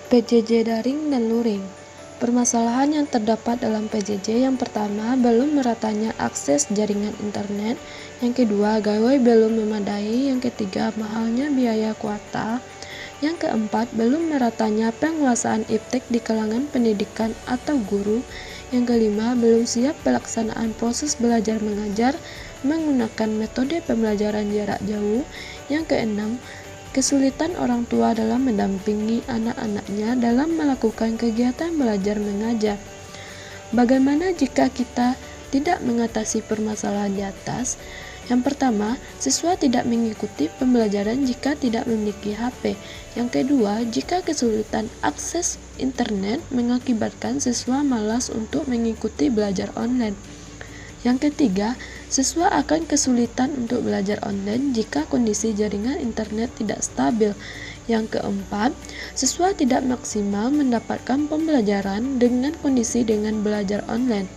PJJ daring dan luring. Permasalahan yang terdapat dalam PJJ yang pertama, belum meratanya akses jaringan internet. Yang kedua, gawai belum memadai. Yang ketiga, mahalnya biaya kuota. Yang keempat, belum meratanya penguasaan iptek di kalangan pendidikan atau guru. Yang kelima, belum siap pelaksanaan proses belajar mengajar menggunakan metode pembelajaran jarak jauh. Yang keenam, kesulitan orang tua dalam mendampingi anak-anaknya dalam melakukan kegiatan belajar mengajar. Bagaimana jika kita tidak mengatasi permasalahan di atas? Yang pertama, siswa tidak mengikuti pembelajaran jika tidak memiliki HP. Yang kedua, jika kesulitan akses internet mengakibatkan siswa malas untuk mengikuti belajar online. Yang ketiga, siswa akan kesulitan untuk belajar online jika kondisi jaringan internet tidak stabil. Yang keempat, siswa tidak maksimal mendapatkan pembelajaran dengan kondisi dengan belajar online.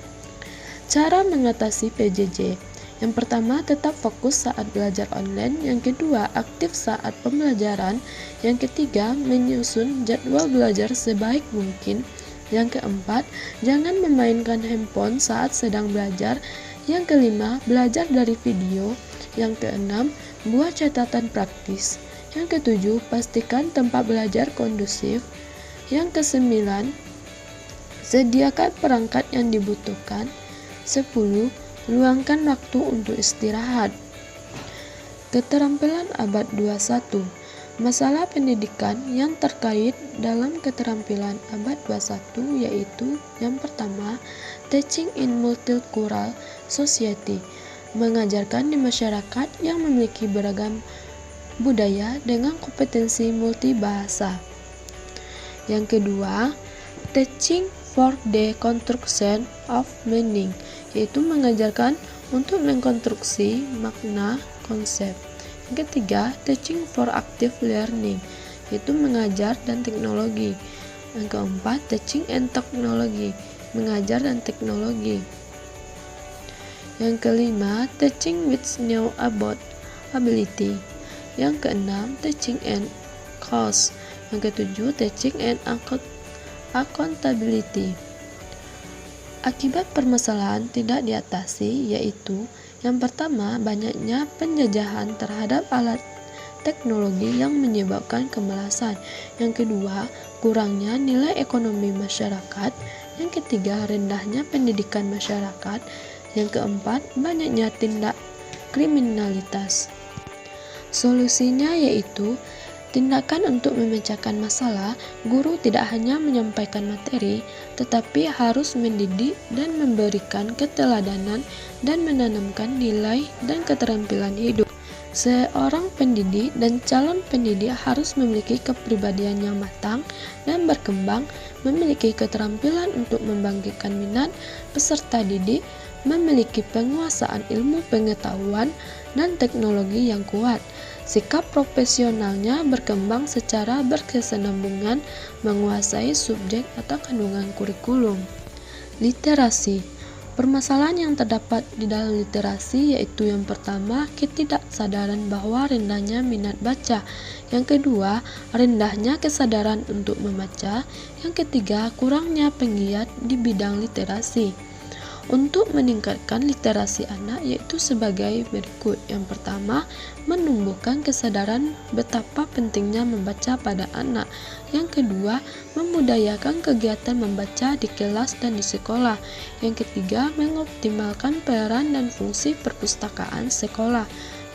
Cara mengatasi PJJ. Yang pertama, tetap fokus saat belajar online. Yang kedua, aktif saat pembelajaran. Yang ketiga, menyusun jadwal belajar sebaik mungkin. Yang keempat, jangan memainkan handphone saat sedang belajar. Yang kelima, belajar dari video. Yang keenam, buat catatan praktis. Yang ketujuh, pastikan tempat belajar kondusif. Yang kesembilan, sediakan perangkat yang dibutuhkan. 10. Luangkan waktu untuk istirahat. Keterampilan abad 21. Masalah pendidikan yang terkait dalam keterampilan abad 21 yaitu yang pertama, teaching in multicultural society, mengajarkan di masyarakat yang memiliki beragam budaya dengan kompetensi multibahasa. Yang kedua, teaching for the construction of meaning, yaitu mengajarkan untuk mengkonstruksi makna konsep. Yang ketiga, teaching for active learning, yaitu mengajar dan teknologi. Yang keempat, teaching and technology, mengajar dan teknologi. Yang kelima, teaching with new about ability. Yang keenam, teaching and cause. Yang ketujuh, teaching and accountability. Akibat permasalahan tidak diatasi yaitu yang pertama, banyaknya penjajahan terhadap alat teknologi yang menyebabkan kemalasan. Yang kedua, kurangnya nilai ekonomi masyarakat. Yang ketiga, rendahnya pendidikan masyarakat. Yang keempat, banyaknya tindak kriminalitas. Solusinya yaitu tindakan untuk memecahkan masalah. Guru tidak hanya menyampaikan materi, tetapi harus mendidik dan memberikan keteladanan dan menanamkan nilai dan keterampilan hidup. Seorang pendidik dan calon pendidik harus memiliki kepribadian yang matang dan berkembang, memiliki keterampilan untuk membangkitkan minat peserta didik, memiliki penguasaan ilmu pengetahuan dan teknologi yang kuat. Sikap profesionalnya berkembang secara berkesinambungan, menguasai subjek atau kandungan kurikulum. Literasi. Permasalahan yang terdapat di dalam literasi yaitu yang pertama, ketidaksadaran bahwa rendahnya minat baca. Yang kedua, rendahnya kesadaran untuk membaca. Yang ketiga, kurangnya penggiat di bidang literasi. Untuk meningkatkan literasi anak yaitu sebagai berikut. Yang pertama, menumbuhkan kesadaran betapa pentingnya membaca pada anak. Yang kedua, memudayakan kegiatan membaca di kelas dan di sekolah. Yang ketiga, mengoptimalkan peran dan fungsi perpustakaan sekolah.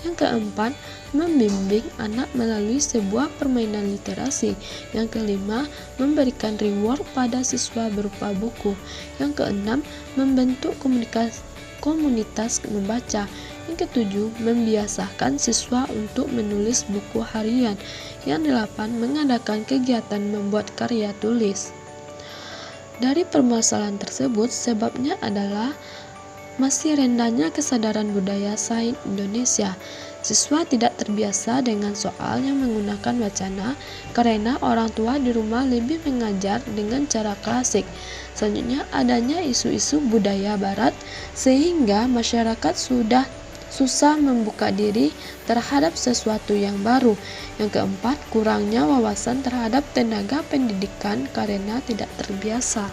Yang keempat, membimbing anak melalui sebuah permainan literasi. Yang kelima, memberikan reward pada siswa berupa buku. Yang keenam, membentuk komunitas membaca. Yang ketujuh, membiasakan siswa untuk menulis buku harian. Yang delapan, mengadakan kegiatan membuat karya tulis. Dari permasalahan tersebut, sebabnya adalah masih rendahnya kesadaran budaya sains Indonesia. Siswa tidak terbiasa dengan soal yang menggunakan wacana karena orang tua di rumah lebih mengajar dengan cara klasik. Selanjutnya, adanya isu-isu budaya barat sehingga masyarakat sudah susah membuka diri terhadap sesuatu yang baru. Yang keempat, kurangnya wawasan terhadap tenaga pendidikan karena tidak terbiasa.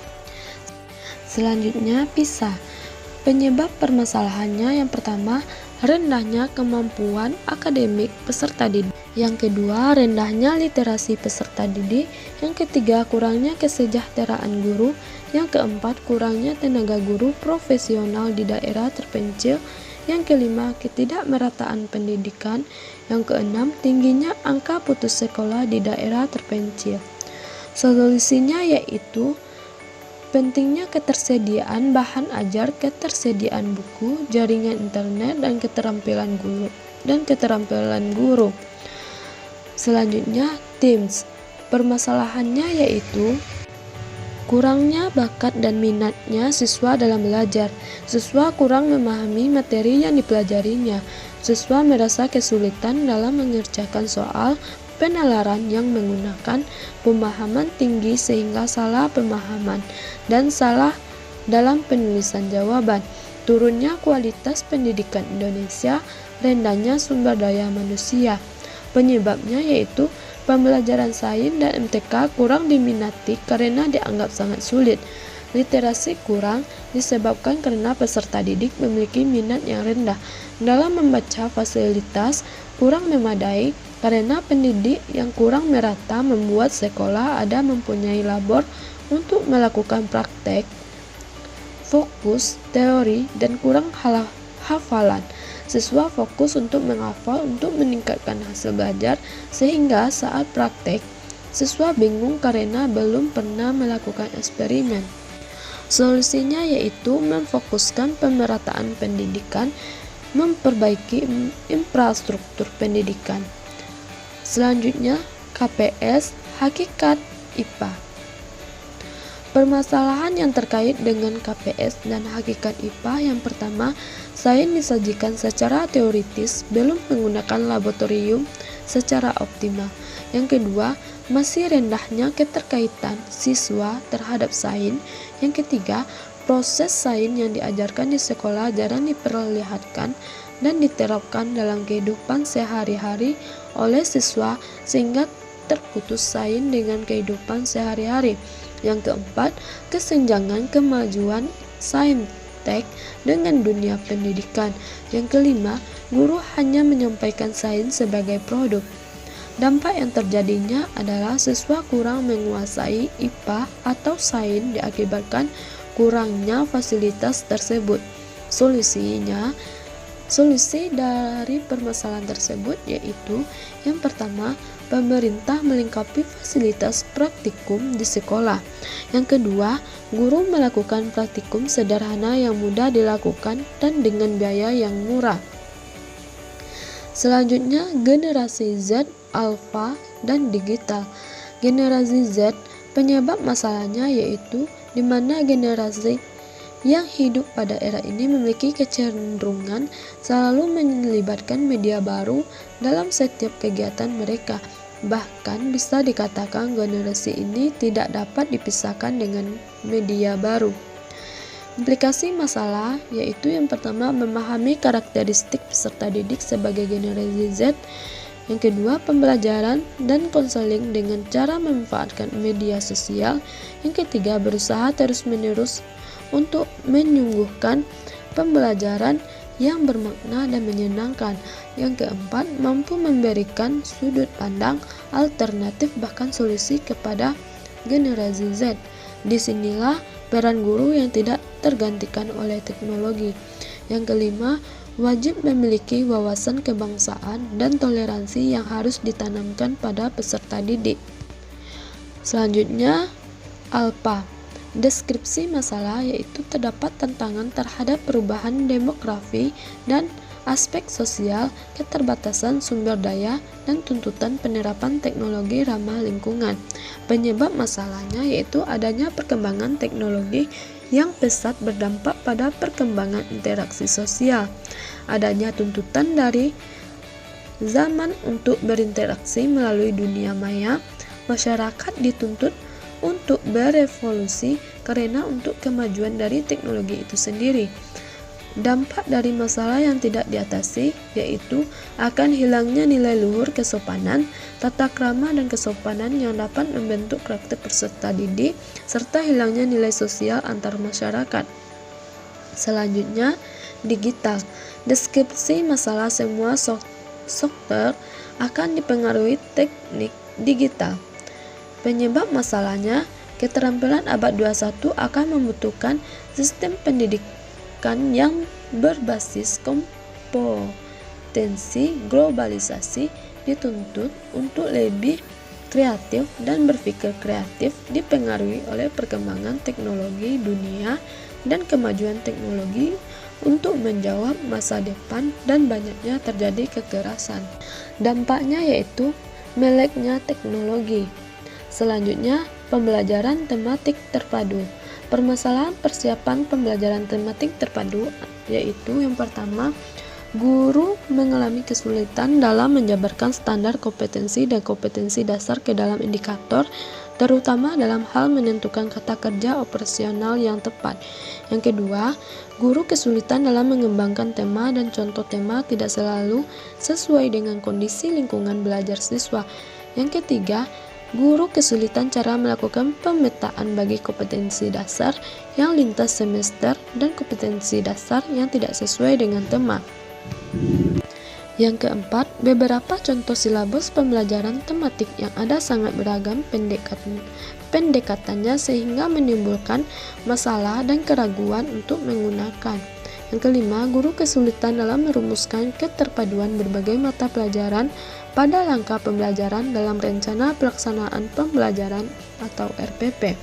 Selanjutnya, PISA. Penyebab permasalahannya yang pertama, rendahnya kemampuan akademik peserta didik. Yang kedua, rendahnya literasi peserta didik. Yang ketiga, kurangnya kesejahteraan guru. Yang keempat, kurangnya tenaga guru profesional di daerah terpencil. Yang kelima, ketidakmerataan pendidikan. Yang keenam, tingginya angka putus sekolah di daerah terpencil. Solusinya yaitu pentingnya ketersediaan bahan ajar, ketersediaan buku, jaringan internet, dan keterampilan guru. Selanjutnya, TIMSS. Permasalahannya yaitu kurangnya bakat dan minatnya siswa dalam belajar. Siswa kurang memahami materi yang dipelajarinya. Siswa merasa kesulitan dalam mengerjakan soal penalaran yang menggunakan pemahaman tinggi sehingga salah pemahaman dan salah dalam penulisan jawaban. Turunnya kualitas pendidikan Indonesia, rendahnya sumber daya manusia. Penyebabnya yaitu pembelajaran sains dan MTK kurang diminati karena dianggap sangat sulit. Literasi kurang disebabkan karena peserta didik memiliki minat yang rendah dalam membaca. Fasilitas kurang memadai karena pendidik yang kurang merata membuat sekolah ada mempunyai labor untuk melakukan praktek, fokus, teori, dan kurang hafalan. Siswa fokus untuk menghafal untuk meningkatkan hasil belajar, sehingga saat praktek, siswa bingung karena belum pernah melakukan eksperimen. Solusinya yaitu memfokuskan pemerataan pendidikan, memperbaiki infrastruktur pendidikan. Selanjutnya, KPS, hakikat IPA. Permasalahan yang terkait dengan KPS dan hakikat IPA yang pertama, sains disajikan secara teoritis, belum menggunakan laboratorium secara optimal. Yang kedua, masih rendahnya keterkaitan siswa terhadap sains. Yang ketiga, proses sains yang diajarkan di sekolah jarang diperlihatkan dan diterapkan dalam kehidupan sehari-hari oleh siswa sehingga terputus sains dengan kehidupan sehari-hari. Yang keempat, kesenjangan kemajuan saintek dengan dunia pendidikan. Yang kelima, guru hanya menyampaikan sains sebagai produk. Dampak yang terjadinya adalah siswa kurang menguasai IPA atau sains diakibatkan kurangnya fasilitas tersebut. Solusi dari permasalahan tersebut yaitu yang pertama, pemerintah melengkapi fasilitas praktikum di sekolah. Yang kedua, guru melakukan praktikum sederhana yang mudah dilakukan dan dengan biaya yang murah. Selanjutnya, generasi Z, Alpha, dan digital. Generasi Z, penyebab masalahnya yaitu di mana generasi yang hidup pada era ini memiliki kecenderungan selalu melibatkan media baru dalam setiap kegiatan mereka. Bahkan bisa dikatakan generasi ini tidak dapat dipisahkan dengan media baru. Implikasi masalah yaitu yang pertama, memahami karakteristik peserta didik sebagai generasi Z. Yang kedua, pembelajaran dan konseling dengan cara memanfaatkan media sosial. Yang ketiga, berusaha terus-menerus untuk menyungguhkan pembelajaran yang bermakna dan menyenangkan. Yang keempat, mampu memberikan sudut pandang alternatif bahkan solusi kepada generasi Z. Disinilah peran guru yang tidak tergantikan oleh teknologi. Yang kelima, wajib memiliki wawasan kebangsaan dan toleransi yang harus ditanamkan pada peserta didik. Selanjutnya, Alpha. Deskripsi masalah yaitu terdapat tantangan terhadap perubahan demografi dan aspek sosial, keterbatasan sumber daya, dan tuntutan penerapan teknologi ramah lingkungan. Penyebab masalahnya yaitu adanya perkembangan teknologi yang pesat berdampak pada perkembangan interaksi sosial. Adanya tuntutan dari zaman untuk berinteraksi melalui dunia maya, masyarakat dituntut untuk berevolusi karena untuk kemajuan dari teknologi itu sendiri. Dampak dari masalah yang tidak diatasi yaitu akan hilangnya nilai luhur kesopanan, tata krama dan kesopanan yang dapat membentuk karakter peserta didik, serta hilangnya nilai sosial antar masyarakat. Selanjutnya, digital. Deskripsi masalah semua software akan dipengaruhi teknik digital. Penyebab masalahnya, keterampilan abad 21 akan membutuhkan sistem pendidikan yang berbasis kompetensi globalisasi, dituntut untuk lebih kreatif dan berpikir kreatif, dipengaruhi oleh perkembangan teknologi dunia dan kemajuan teknologi untuk menjawab masa depan dan banyaknya terjadi kekerasan. Dampaknya yaitu meleknya teknologi. Selanjutnya, pembelajaran tematik terpadu. Permasalahan persiapan pembelajaran tematik terpadu yaitu yang pertama, guru mengalami kesulitan dalam menjabarkan standar kompetensi dan kompetensi dasar ke dalam indikator, terutama dalam hal menentukan kata kerja operasional yang tepat. Yang kedua, guru kesulitan dalam mengembangkan tema dan contoh tema tidak selalu sesuai dengan kondisi lingkungan belajar siswa. Yang ketiga, guru kesulitan cara melakukan pemetaan bagi kompetensi dasar yang lintas semester dan kompetensi dasar yang tidak sesuai dengan tema. Yang keempat, beberapa contoh silabus pembelajaran tematik yang ada sangat beragam pendekatannya sehingga menimbulkan masalah dan keraguan untuk menggunakan. Yang kelima, guru kesulitan dalam merumuskan keterpaduan berbagai mata pelajaran pada langkah pembelajaran dalam rencana pelaksanaan pembelajaran atau RPP.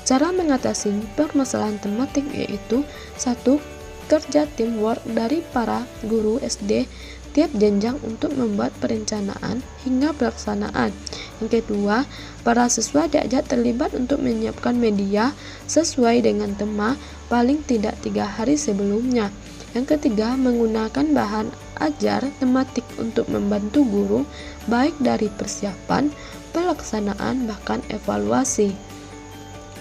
Cara mengatasi permasalahan tematik yaitu 1. Kerja teamwork dari para guru SD tiap jenjang untuk membuat perencanaan hingga pelaksanaan. Yang kedua, para siswa diajak terlibat untuk menyiapkan media sesuai dengan tema paling tidak 3 hari sebelumnya. Yang ketiga, menggunakan bahan ajar tematik untuk membantu guru baik dari persiapan, pelaksanaan, bahkan evaluasi.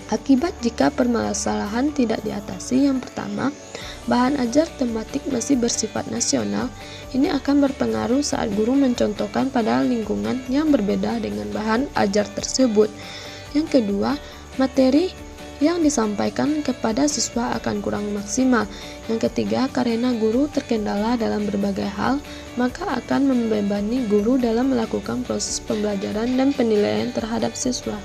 Akibat jika permasalahan tidak diatasi, yang pertama, bahan ajar tematik masih bersifat nasional. Ini akan berpengaruh saat guru mencontohkan pada lingkungan yang berbeda dengan bahan ajar tersebut. Yang kedua, materi yang disampaikan kepada siswa akan kurang maksimal. Yang ketiga, karena guru terkendala dalam berbagai hal, maka akan membebani guru dalam melakukan proses pembelajaran dan penilaian terhadap siswa.